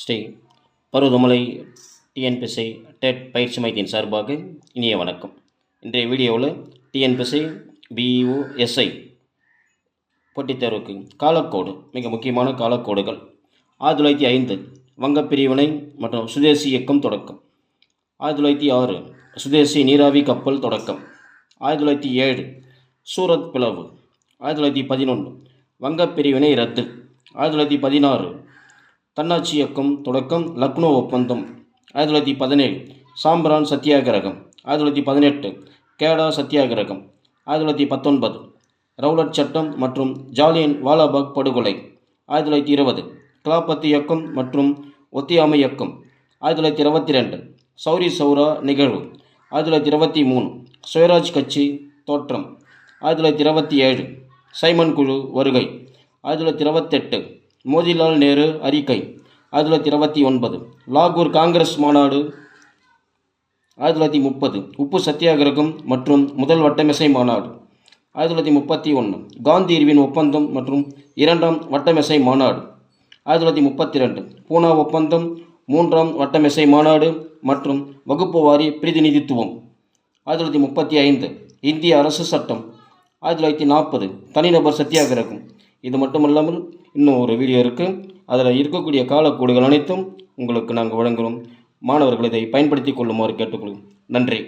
Sri Parvathamalai TNPSC dead பயிற்சி மையத்தின் சார்பாக இனிய வணக்கம். இன்றைய வீடியோவில் டிஎன்பிஎஸ்சி பிஇஓ எஸ்ஐ போட்டித் தேர்வுக்கு காலக்கோடு, மிக முக்கியமான காலக்கோடுகள். 1905 வங்கப்பிரிவினை மற்றும் சுதேசி இயக்கம் தொடக்கம். 1906 சுதேசி நீராவி கப்பல் தொடக்கம். 1907 சூரத் பிளவு. 1911 வங்கப்பிரிவினை ரத்து. 1916 தன்னாட்சி இயக்கம் தொடக்கம், லக்னோ ஒப்பந்தம். 1917 சாம்பிரான் சத்தியாகிரகம். 1918 கேடா சத்தியாகிரகம். 1919 ரவுலட் சட்டம் மற்றும் ஜாலியன் வாலாபாக் படுகொலை. 1920 கிலாபத் இயக்கம் மற்றும் ஒத்தியாமை இயக்கம். 1922 சௌரி சௌரா நிகழ்வு. 1923 சுயராஜ் கட்சி தோற்றம். 1927 சைமன் குழு வருகை. 1928 மோதிலால் நேரு அறிக்கை. 1929 லாகூர் காங்கிரஸ் மாநாடு. 1930 உப்பு சத்தியாகிரகம் மற்றும் முதல் வட்டமேசை மாநாடு. 1931 காந்தி இர்வின் ஒப்பந்தம் மற்றும் இரண்டாம் வட்டமேசை மாநாடு. 1932 பூனா ஒப்பந்தம், மூன்றாம் வட்டமேசை மாநாடு மற்றும் வகுப்பு வாரி பிரதிநிதித்துவம். 1935 இந்திய அரசு சட்டம். 1940 தனிநபர் சத்தியாகிரகம். இது மட்டுமல்லாமல் இன்னும் ஒரு வீடியோ இருக்குது. அதில் இருக்கக்கூடிய காலக்கோடுகள் அனைத்தும் உங்களுக்கு நாங்கள் வழங்குகிறோம். மாணவர்கள் இதை பயன்படுத்தி கொள்ளுமாறு கேட்டுக்கொள்கிறோம். நன்றி.